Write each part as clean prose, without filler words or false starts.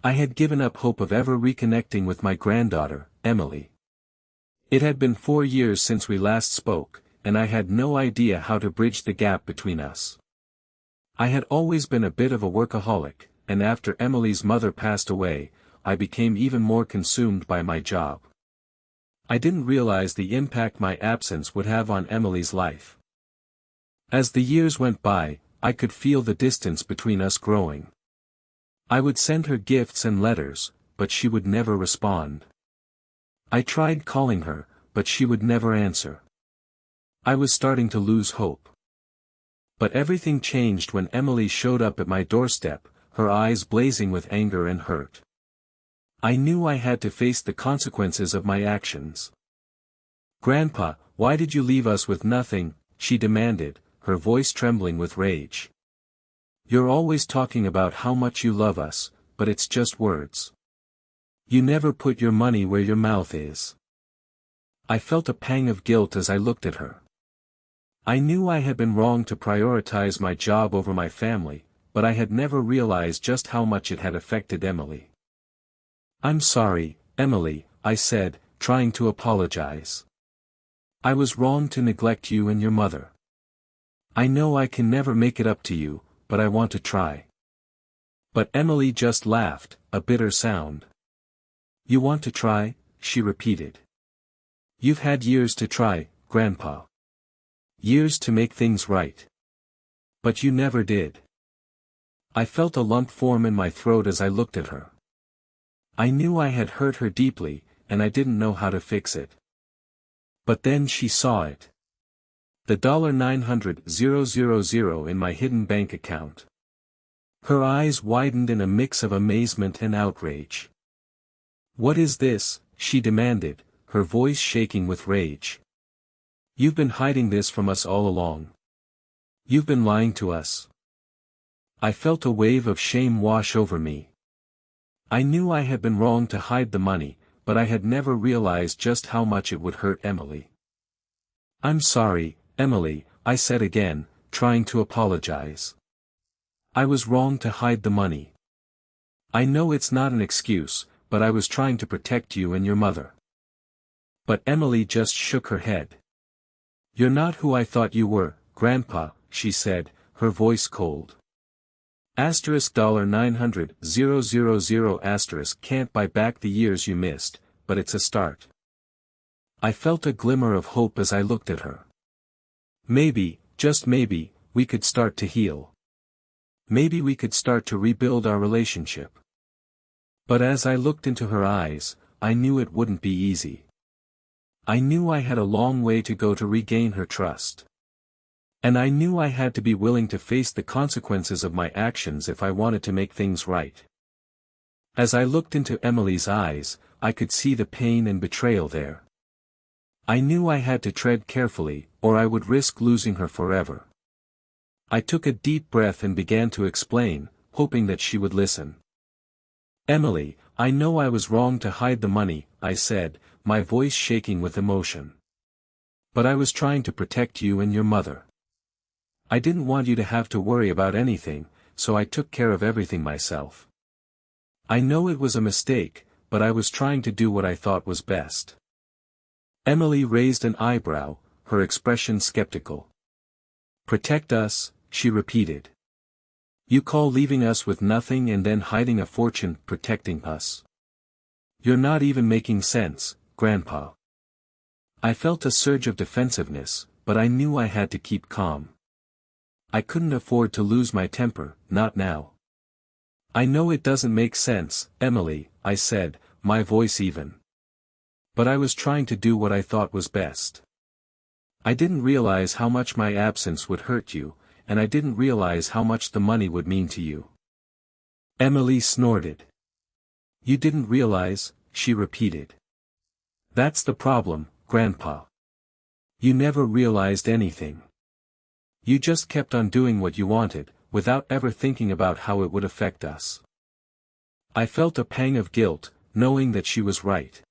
I had given up hope of ever reconnecting with my granddaughter, Emily. It had been 4 years since we last spoke, and I had no idea how to bridge the gap between us. I had always been a bit of a workaholic, and after Emily's mother passed away, I became even more consumed by my job. I didn't realize the impact my absence would have on Emily's life. As the years went by, I could feel the distance between us growing. I would send her gifts and letters, but she would never respond. I tried calling her, but she would never answer. I was starting to lose hope. But everything changed when Emily showed up at my doorstep, her eyes blazing with anger and hurt. I knew I had to face the consequences of my actions. "Grandpa, why did you leave us with nothing?" she demanded, her voice trembling with rage. "You're always talking about how much you love us, but it's just words. You never put your money where your mouth is." I felt a pang of guilt as I looked at her. I knew I had been wrong to prioritize my job over my family, but I had never realized just how much it had affected Emily. "I'm sorry, Emily," I said, trying to apologize. "I was wrong to neglect you and your mother. I know I can never make it up to you, but I want to try." But Emily just laughed, a bitter sound. "You want to try?" she repeated. "You've had years to try, Grandpa. Years to make things right. But you never did." I felt a lump form in my throat as I looked at her. I knew I had hurt her deeply, and I didn't know how to fix it. But then she saw it. The $900,000 in my hidden bank account. Her eyes widened in a mix of amazement and outrage. "What is this?" she demanded, her voice shaking with rage. "You've been hiding this from us all along. You've been lying to us." I felt a wave of shame wash over me. I knew I had been wrong to hide the money, but I had never realized just how much it would hurt Emily. "I'm sorry, Emily," I said again, trying to apologize. "I was wrong to hide the money. I know it's not an excuse, but I was trying to protect you and your mother." But Emily just shook her head. "You're not who I thought you were, Grandpa," she said, her voice cold. $900,000 can't buy back the years you missed, but it's a start." I felt a glimmer of hope as I looked at her. Maybe, just maybe, we could start to heal. Maybe we could start to rebuild our relationship. But as I looked into her eyes, I knew it wouldn't be easy. I knew I had a long way to go to regain her trust. And I knew I had to be willing to face the consequences of my actions if I wanted to make things right. As I looked into Emily's eyes, I could see the pain and betrayal there. I knew I had to tread carefully, or I would risk losing her forever. I took a deep breath and began to explain, hoping that she would listen. "Emily, I know I was wrong to hide the money," I said, my voice shaking with emotion. "But I was trying to protect you and your mother. I didn't want you to have to worry about anything, so I took care of everything myself. I know it was a mistake, but I was trying to do what I thought was best." Emily raised an eyebrow, her expression skeptical. "Protect us," she repeated. "You call leaving us with nothing and then hiding a fortune protecting us? You're not even making sense, Grandpa." I felt a surge of defensiveness, but I knew I had to keep calm. I couldn't afford to lose my temper, not now. "I know it doesn't make sense, Emily," I said, my voice even. "But I was trying to do what I thought was best. I didn't realize how much my absence would hurt you, and I didn't realize how much the money would mean to you." Emily snorted. "You didn't realize," she repeated. "That's the problem, Grandpa. You never realized anything. You just kept on doing what you wanted, without ever thinking about how it would affect us." I felt a pang of guilt, knowing that she was right.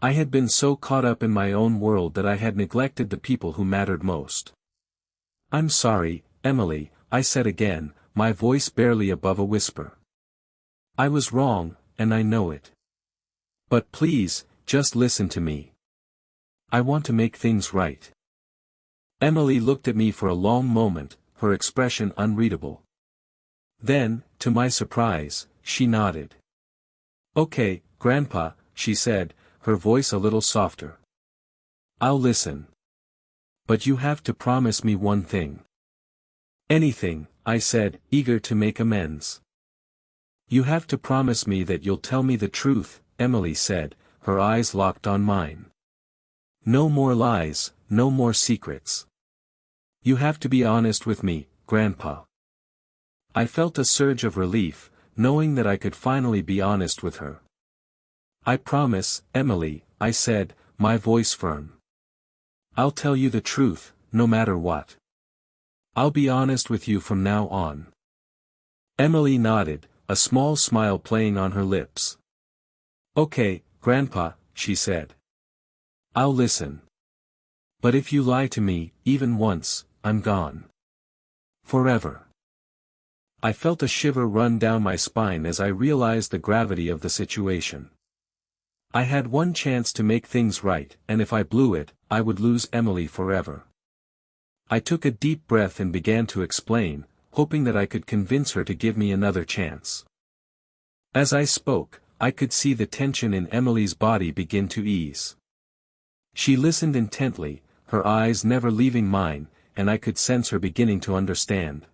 I had been so caught up in my own world that I had neglected the people who mattered most. "I'm sorry, Emily," I said again, my voice barely above a whisper. I was wrong, and I know it. But please, just listen to me. I want to make things right. Emily looked at me for a long moment, her expression unreadable. Then, to my surprise, she nodded. Okay, Grandpa, she said, her voice a little softer. I'll listen. But you have to promise me one thing. Anything, I said, eager to make amends. You have to promise me that you'll tell me the truth, Emily said, her eyes locked on mine. No more lies, no more secrets. You have to be honest with me, Grandpa. I felt a surge of relief, knowing that I could finally be honest with her. I promise, Emily, I said, my voice firm. I'll tell you the truth, no matter what. I'll be honest with you from now on. Emily nodded, a small smile playing on her lips. Okay, Grandpa, she said. I'll listen. But if you lie to me, even once, I'm gone. Forever. I felt a shiver run down my spine as I realized the gravity of the situation. I had one chance to make things right, and if I blew it, I would lose Emily forever. I took a deep breath and began to explain, hoping that I could convince her to give me another chance. As I spoke, I could see the tension in Emily's body begin to ease. She listened intently, her eyes never leaving mine, and I could sense her beginning to understand.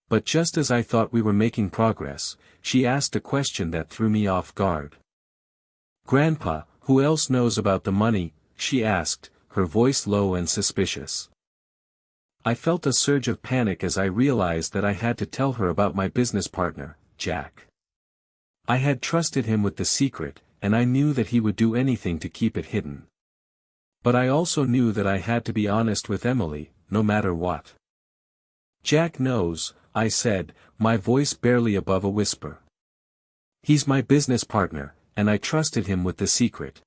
But just as I thought we were making progress, she asked a question that threw me off guard. Grandpa, who else knows about the money? She asked, her voice low and suspicious. I felt a surge of panic as I realized that I had to tell her about my business partner, Jack. I had trusted him with the secret, and I knew that he would do anything to keep it hidden. But I also knew that I had to be honest with Emily, no matter what. Jack knows, I said, my voice barely above a whisper. He's my business partner, and I trusted him with the secret.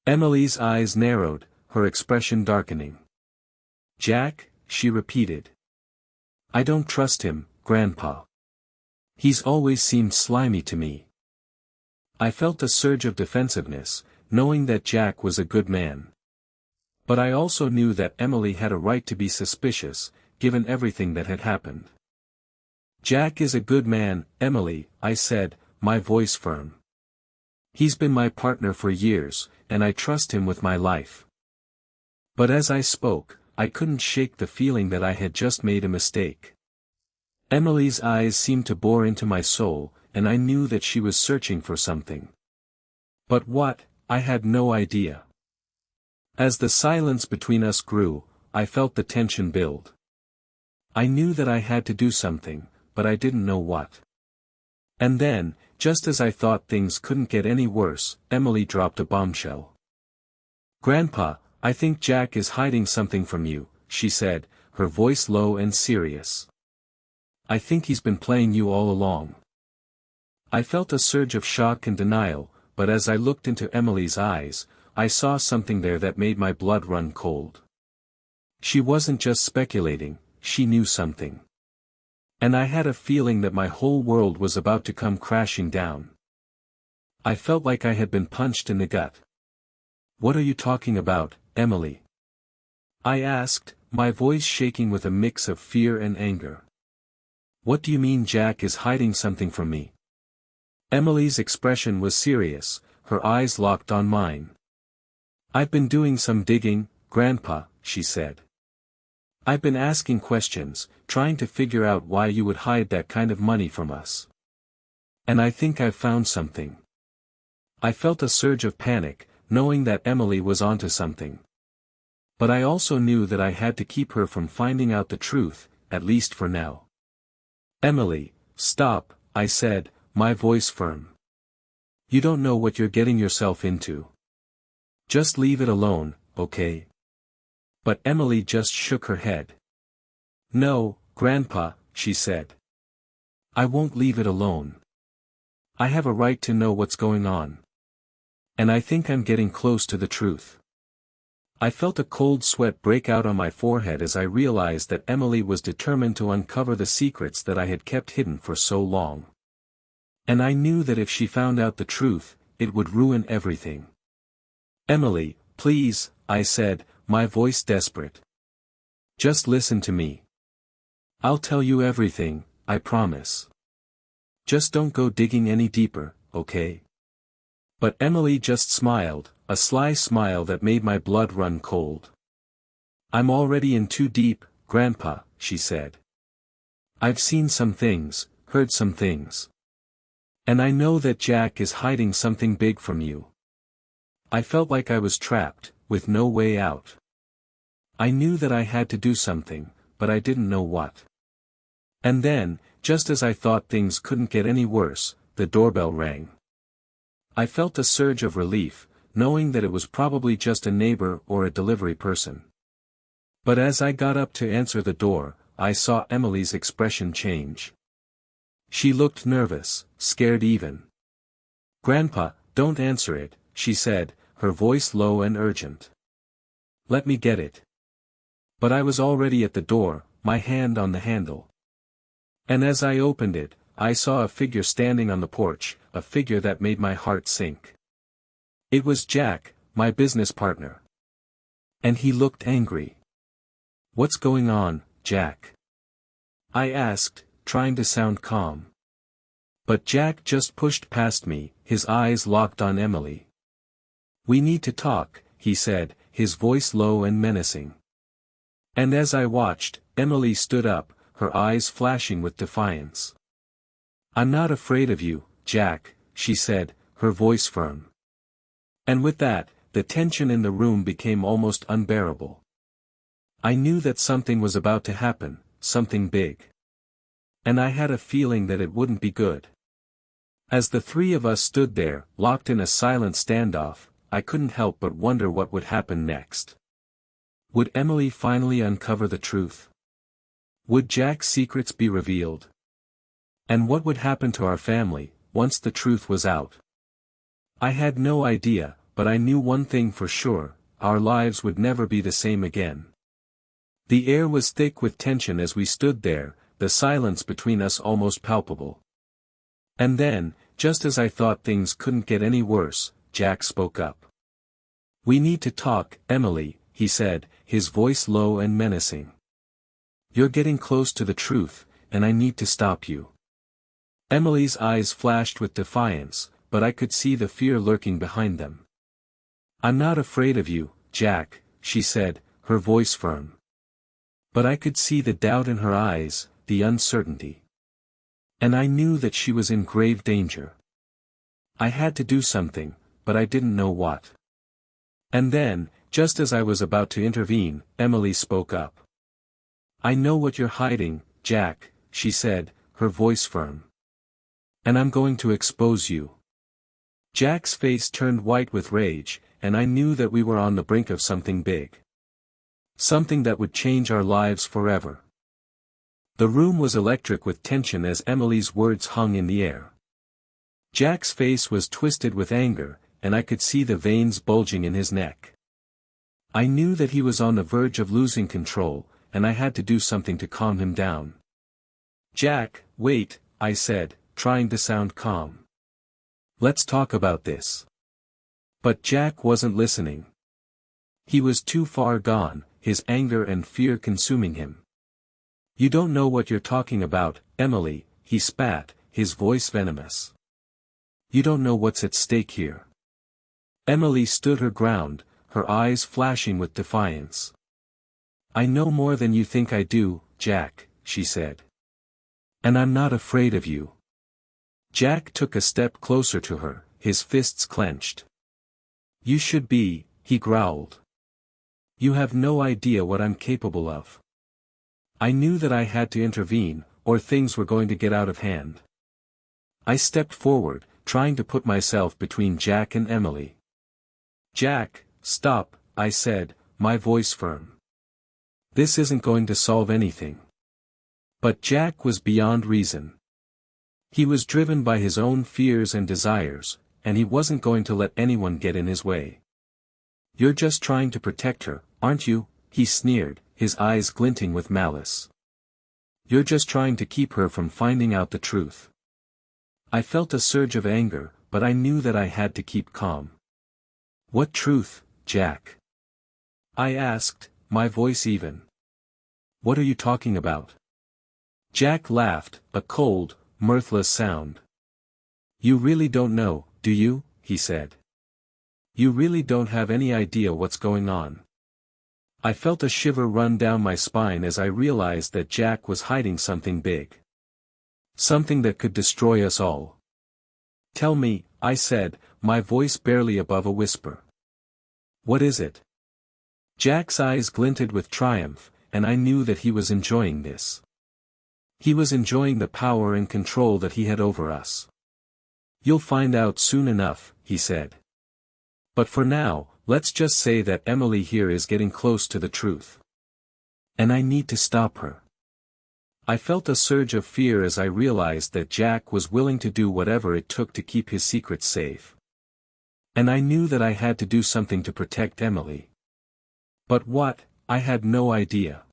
Emily's eyes narrowed, her expression darkening. Jack, she repeated. I don't trust him, Grandpa. He's always seemed slimy to me. I felt a surge of defensiveness, knowing that Jack was a good man. But I also knew that Emily had a right to be suspicious, given everything that had happened. Jack is a good man, Emily, I said, my voice firm. He's been my partner for years, and I trust him with my life. But as I spoke, I couldn't shake the feeling that I had just made a mistake. Emily's eyes seemed to bore into my soul, and I knew that she was searching for something. But what, I had no idea. As the silence between us grew, I felt the tension build. I knew that I had to do something, but I didn't know what. And then, just as I thought things couldn't get any worse, Emily dropped a bombshell. Grandpa, I think Jack is hiding something from you, she said, her voice low and serious. I think he's been playing you all along. I felt a surge of shock and denial, but as I looked into Emily's eyes, I saw something there that made my blood run cold. She wasn't just speculating, she knew something. And I had a feeling that my whole world was about to come crashing down. I felt like I had been punched in the gut. What are you talking about, Emily? I asked, my voice shaking with a mix of fear and anger. What do you mean Jack is hiding something from me? Emily's expression was serious, her eyes locked on mine. I've been doing some digging, Grandpa, she said. I've been asking questions, trying to figure out why you would hide that kind of money from us. And I think I've found something. I felt a surge of panic, knowing that Emily was onto something. But I also knew that I had to keep her from finding out the truth, at least for now. Emily, stop, I said, my voice firm. You don't know what you're getting yourself into. Just leave it alone, okay? But Emily just shook her head. No, Grandpa, she said. I won't leave it alone. I have a right to know what's going on. And I think I'm getting close to the truth. I felt a cold sweat break out on my forehead as I realized that Emily was determined to uncover the secrets that I had kept hidden for so long. And I knew that if she found out the truth, it would ruin everything. "Emily, please," I said, my voice desperate. "Just listen to me. I'll tell you everything, I promise. Just don't go digging any deeper, okay?" But Emily just smiled, a sly smile that made my blood run cold. "I'm already in too deep, Grandpa," she said. "I've seen some things, heard some things. And I know that Jack is hiding something big from you." I felt like I was trapped, with no way out. I knew that I had to do something, but I didn't know what. And then, just as I thought things couldn't get any worse, the doorbell rang. I felt a surge of relief, knowing that it was probably just a neighbor or a delivery person. But as I got up to answer the door, I saw Emily's expression change. She looked nervous, scared even. "Grandpa, don't answer it," she said, her voice low and urgent. "Let me get it." But I was already at the door, my hand on the handle. And as I opened it, I saw a figure standing on the porch, a figure that made my heart sink. It was Jack, my business partner. And he looked angry. "What's going on, Jack?" I asked, trying to sound calm. But Jack just pushed past me, his eyes locked on Emily. "We need to talk," he said, his voice low and menacing. And as I watched, Emily stood up, her eyes flashing with defiance. "I'm not afraid of you, Jack," she said, her voice firm. And with that, the tension in the room became almost unbearable. I knew that something was about to happen, something big. And I had a feeling that it wouldn't be good. As the three of us stood there, locked in a silent standoff, I couldn't help but wonder what would happen next. Would Emily finally uncover the truth? Would Jack's secrets be revealed? And what would happen to our family, once the truth was out? I had no idea, but I knew one thing for sure, our lives would never be the same again. The air was thick with tension as we stood there, the silence between us almost palpable. And then, just as I thought things couldn't get any worse, Jack spoke up. "We need to talk, Emily," he said, his voice low and menacing. "You're getting close to the truth, and I need to stop you." Emily's eyes flashed with defiance, but I could see the fear lurking behind them. "I'm not afraid of you, Jack," she said, her voice firm. But I could see the doubt in her eyes, the uncertainty. And I knew that she was in grave danger. I had to do something, but I didn't know what. And then, just as I was about to intervene, Emily spoke up. "I know what you're hiding, Jack," she said, her voice firm. "And I'm going to expose you." Jack's face turned white with rage, and I knew that we were on the brink of something big. Something that would change our lives forever. The room was electric with tension as Emily's words hung in the air. Jack's face was twisted with anger, and I could see the veins bulging in his neck. I knew that he was on the verge of losing control, and I had to do something to calm him down. "Jack, wait," I said, trying to sound calm. "Let's talk about this." But Jack wasn't listening. He was too far gone, his anger and fear consuming him. "You don't know what you're talking about, Emily," he spat, his voice venomous. "You don't know what's at stake here." Emily stood her ground, her eyes flashing with defiance. "I know more than you think I do, Jack," she said. "And I'm not afraid of you." Jack took a step closer to her, his fists clenched. "You should be," he growled. "You have no idea what I'm capable of." I knew that I had to intervene, or things were going to get out of hand. I stepped forward, trying to put myself between Jack and Emily. "Jack, stop," I said, my voice firm. "This isn't going to solve anything." But Jack was beyond reason. He was driven by his own fears and desires, and he wasn't going to let anyone get in his way. "You're just trying to protect her, aren't you?" he sneered, his eyes glinting with malice. "You're just trying to keep her from finding out the truth." I felt a surge of anger, but I knew that I had to keep calm. What truth, Jack? I asked, my voice even. What are you talking about? Jack laughed, a cold, mirthless sound. You really don't know, do you? He said. You really don't have any idea what's going on. I felt a shiver run down my spine as I realized that Jack was hiding something big. Something that could destroy us all. Tell me, I said, my voice barely above a whisper. What is it? Jack's eyes glinted with triumph, and I knew that he was enjoying this. He was enjoying the power and control that he had over us. You'll find out soon enough, he said. But for now, let's just say that Emily here is getting close to the truth. And I need to stop her. I felt a surge of fear as I realized that Jack was willing to do whatever it took to keep his secrets safe. And I knew that I had to do something to protect Emily. But what, I had no idea.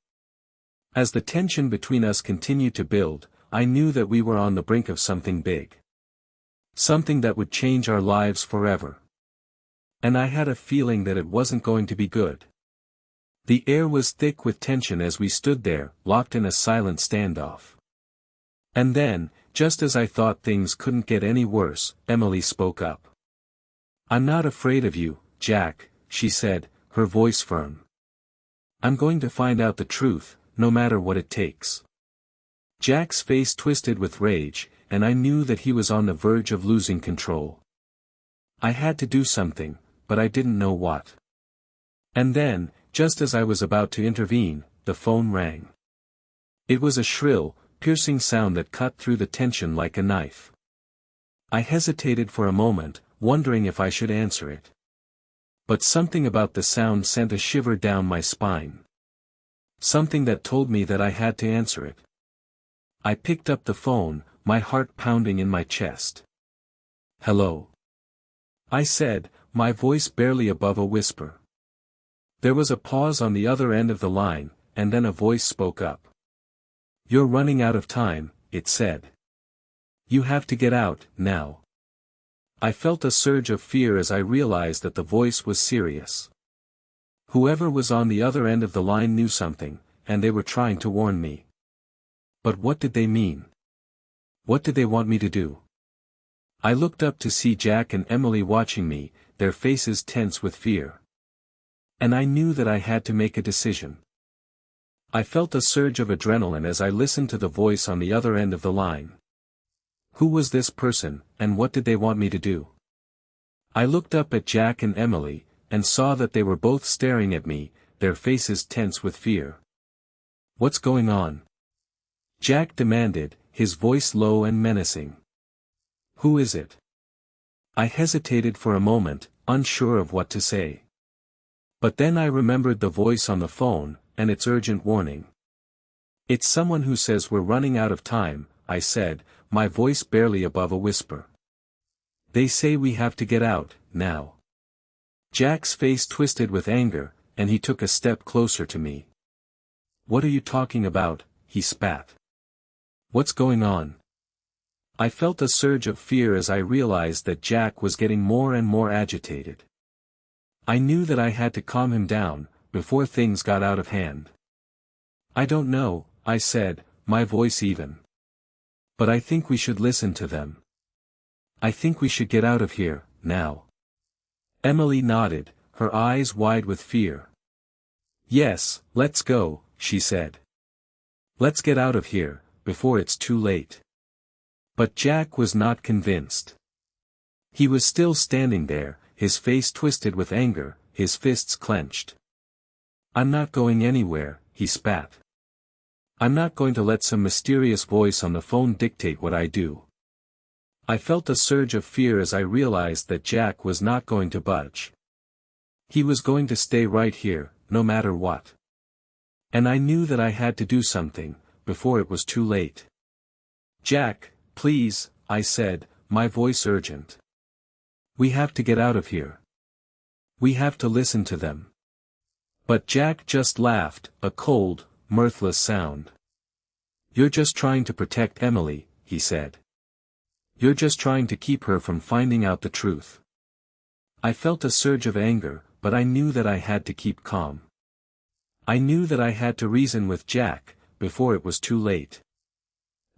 As the tension between us continued to build, I knew that we were on the brink of something big. Something that would change our lives forever. And I had a feeling that it wasn't going to be good. The air was thick with tension as we stood there, locked in a silent standoff. And then, just as I thought things couldn't get any worse, Emily spoke up. I'm not afraid of you, Jack, she said, her voice firm. I'm going to find out the truth, no matter what it takes. Jack's face twisted with rage, and I knew that he was on the verge of losing control. I had to do something, but I didn't know what. And then, just as I was about to intervene, the phone rang. It was a shrill, piercing sound that cut through the tension like a knife. I hesitated for a moment, wondering if I should answer it. But something about the sound sent a shiver down my spine. Something that told me that I had to answer it. I picked up the phone, my heart pounding in my chest. Hello? I said, my voice barely above a whisper. There was a pause on the other end of the line, and then a voice spoke up. You're running out of time, it said. You have to get out, now. I felt a surge of fear as I realized that the voice was serious. Whoever was on the other end of the line knew something, and they were trying to warn me. But what did they mean? What did they want me to do? I looked up to see Jack and Emily watching me, their faces tense with fear. And I knew that I had to make a decision. I felt a surge of adrenaline as I listened to the voice on the other end of the line. Who was this person, and what did they want me to do? I looked up at Jack and Emily, and saw that they were both staring at me, their faces tense with fear. What's going on? Jack demanded, his voice low and menacing. Who is it? I hesitated for a moment, unsure of what to say. But then I remembered the voice on the phone, and its urgent warning. It's someone who says we're running out of time, I said, my voice barely above a whisper. They say we have to get out, now. Jack's face twisted with anger, and he took a step closer to me. What are you talking about? He spat. What's going on? I felt a surge of fear as I realized that Jack was getting more and more agitated. I knew that I had to calm him down, before things got out of hand. I don't know, I said, my voice even. But I think we should listen to them. I think we should get out of here, now. Emily nodded, her eyes wide with fear. Yes, let's go, she said. Let's get out of here, before it's too late. But Jack was not convinced. He was still standing there, his face twisted with anger, his fists clenched. I'm not going anywhere, he spat. I'm not going to let some mysterious voice on the phone dictate what I do. I felt a surge of fear as I realized that Jack was not going to budge. He was going to stay right here, no matter what. And I knew that I had to do something, before it was too late. Jack, please, I said, my voice urgent. We have to get out of here. We have to listen to them. But Jack just laughed, a cold, mirthless sound. You're just trying to protect Emily, he said. You're just trying to keep her from finding out the truth. I felt a surge of anger, but I knew that I had to keep calm. I knew that I had to reason with Jack, before it was too late.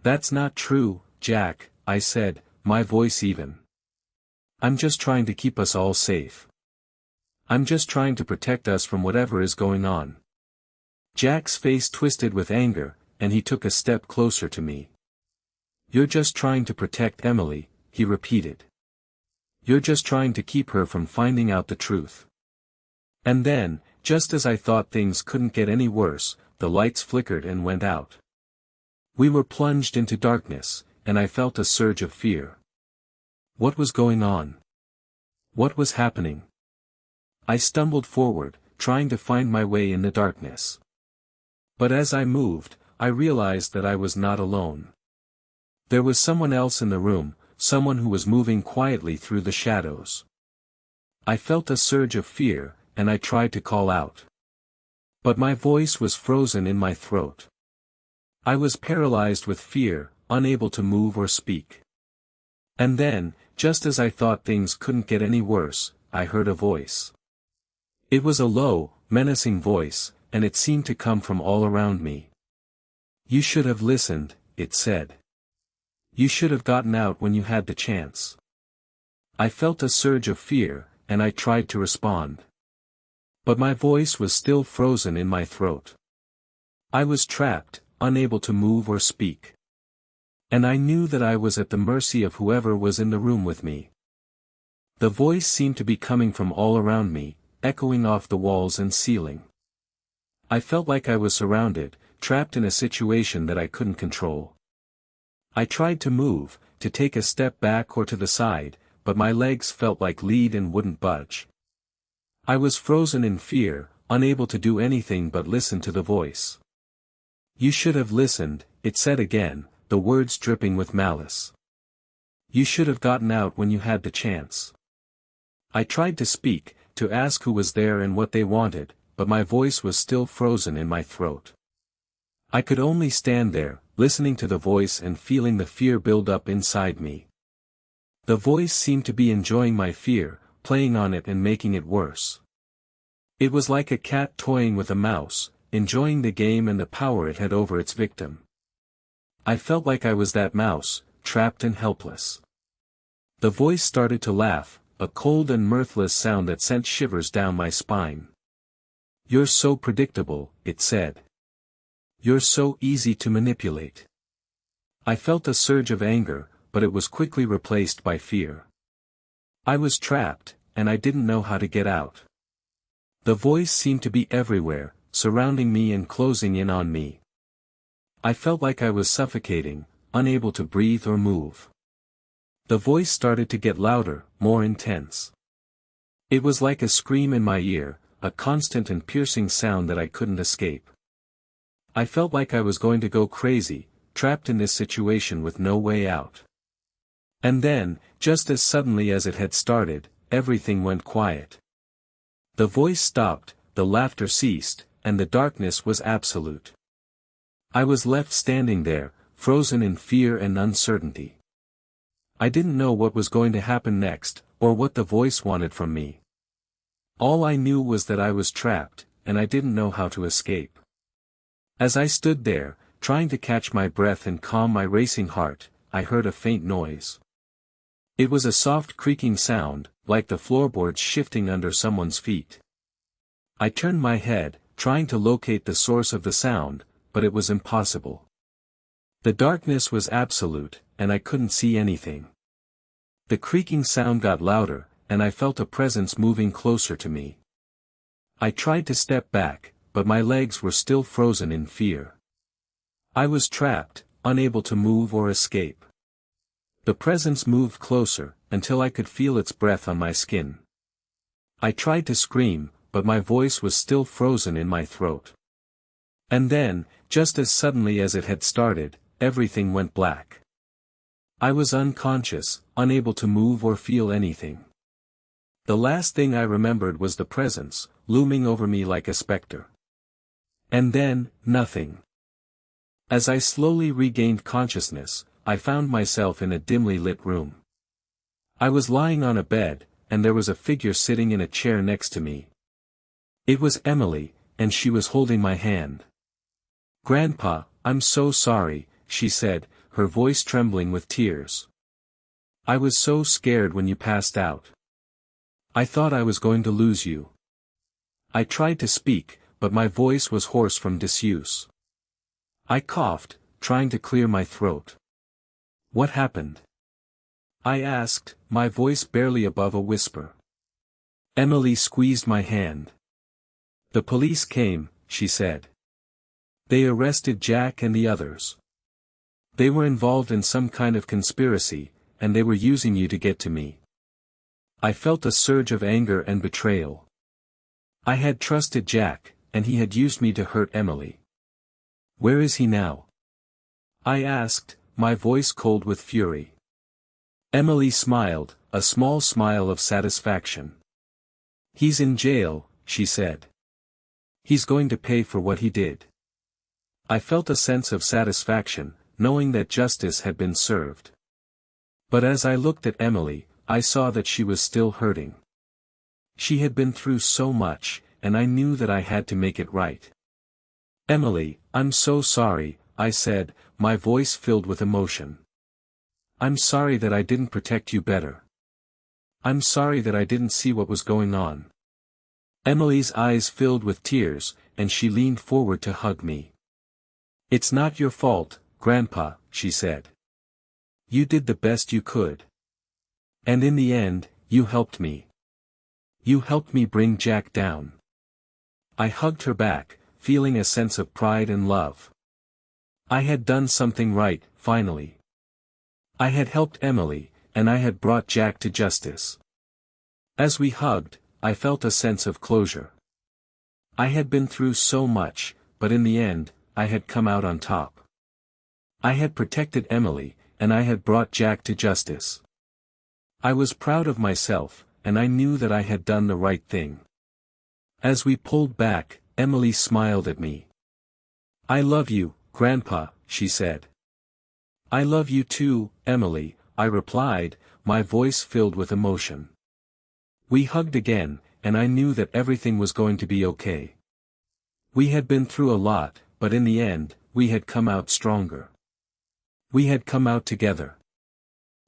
That's not true, Jack, I said, my voice even. I'm just trying to keep us all safe. I'm just trying to protect us from whatever is going on. Jack's face twisted with anger, and he took a step closer to me. You're just trying to protect Emily, he repeated. You're just trying to keep her from finding out the truth. And then, just as I thought things couldn't get any worse, the lights flickered and went out. We were plunged into darkness, and I felt a surge of fear. What was going on? What was happening? I stumbled forward, trying to find my way in the darkness. But as I moved, I realized that I was not alone. There was someone else in the room, someone who was moving quietly through the shadows. I felt a surge of fear, and I tried to call out. But my voice was frozen in my throat. I was paralyzed with fear, unable to move or speak. And then, just as I thought things couldn't get any worse, I heard a voice. It was a low, menacing voice, and it seemed to come from all around me. You should have listened, it said. You should have gotten out when you had the chance. I felt a surge of fear, and I tried to respond. But my voice was still frozen in my throat. I was trapped, unable to move or speak. And I knew that I was at the mercy of whoever was in the room with me. The voice seemed to be coming from all around me, echoing off the walls and ceiling. I felt like I was surrounded, trapped in a situation that I couldn't control. I tried to move, to take a step back or to the side, but my legs felt like lead and wouldn't budge. I was frozen in fear, unable to do anything but listen to the voice. You should have listened, it said again, the words dripping with malice. You should have gotten out when you had the chance. I tried to speak, to ask who was there and what they wanted, but my voice was still frozen in my throat. I could only stand there, listening to the voice and feeling the fear build up inside me. The voice seemed to be enjoying my fear, playing on it and making it worse. It was like a cat toying with a mouse, enjoying the game and the power it had over its victim. I felt like I was that mouse, trapped and helpless. The voice started to laugh, a cold and mirthless sound that sent shivers down my spine. You're so predictable, it said. You're so easy to manipulate. I felt a surge of anger, but it was quickly replaced by fear. I was trapped, and I didn't know how to get out. The voice seemed to be everywhere, surrounding me and closing in on me. I felt like I was suffocating, unable to breathe or move. The voice started to get louder, more intense. It was like a scream in my ear, a constant and piercing sound that I couldn't escape. I felt like I was going to go crazy, trapped in this situation with no way out. And then, just as suddenly as it had started, everything went quiet. The voice stopped, the laughter ceased, and the darkness was absolute. I was left standing there, frozen in fear and uncertainty. I didn't know what was going to happen next, or what the voice wanted from me. All I knew was that I was trapped, and I didn't know how to escape. As I stood there, trying to catch my breath and calm my racing heart, I heard a faint noise. It was a soft creaking sound, like the floorboards shifting under someone's feet. I turned my head, trying to locate the source of the sound, but it was impossible. The darkness was absolute, and I couldn't see anything. The creaking sound got louder, and I felt a presence moving closer to me. I tried to step back, but my legs were still frozen in fear. I was trapped, unable to move or escape. The presence moved closer, until I could feel its breath on my skin. I tried to scream, but my voice was still frozen in my throat. And then, just as suddenly as it had started, everything went black. I was unconscious, unable to move or feel anything. The last thing I remembered was the presence, looming over me like a specter. And then, nothing. As I slowly regained consciousness, I found myself in a dimly lit room. I was lying on a bed, and there was a figure sitting in a chair next to me. It was Emily, and she was holding my hand. "Grandpa, I'm so sorry," she said, her voice trembling with tears. "I was so scared when you passed out. I thought I was going to lose you." I tried to speak, but my voice was hoarse from disuse. I coughed, trying to clear my throat. "What happened?" I asked, my voice barely above a whisper. Emily squeezed my hand. "The police came," she said. "They arrested Jack and the others. They were involved in some kind of conspiracy, and they were using you to get to me." I felt a surge of anger and betrayal. I had trusted Jack, and he had used me to hurt Emily. "Where is he now?" I asked, my voice cold with fury. Emily smiled, a small smile of satisfaction. "He's in jail," she said. "He's going to pay for what he did." I felt a sense of satisfaction, knowing that justice had been served. But as I looked at Emily, I saw that she was still hurting. She had been through so much, and I knew that I had to make it right. "Emily, I'm so sorry," I said, my voice filled with emotion. "I'm sorry that I didn't protect you better. I'm sorry that I didn't see what was going on." Emily's eyes filled with tears, and she leaned forward to hug me. "It's not your fault, Grandpa," she said. "You did the best you could. And in the end, you helped me. You helped me bring Jack down." I hugged her back, feeling a sense of pride and love. I had done something right, finally. I had helped Emily, and I had brought Jack to justice. As we hugged, I felt a sense of closure. I had been through so much, but in the end, I had come out on top. I had protected Emily, and I had brought Jack to justice. I was proud of myself, and I knew that I had done the right thing. As we pulled back, Emily smiled at me. "I love you, Grandpa," she said. "I love you too, Emily," I replied, my voice filled with emotion. We hugged again, and I knew that everything was going to be okay. We had been through a lot, but in the end, we had come out stronger. We had come out together.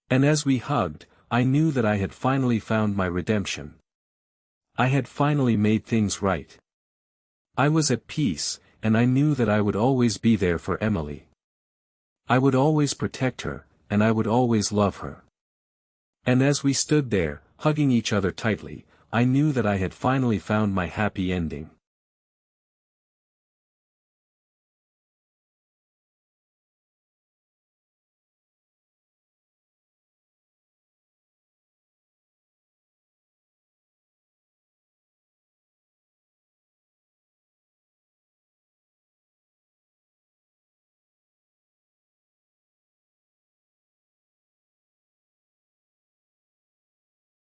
And as we hugged, I knew that I had finally found my redemption. I had finally made things right. I was at peace, and I knew that I would always be there for Emily. I would always protect her, and I would always love her. And as we stood there, hugging each other tightly, I knew that I had finally found my happy ending.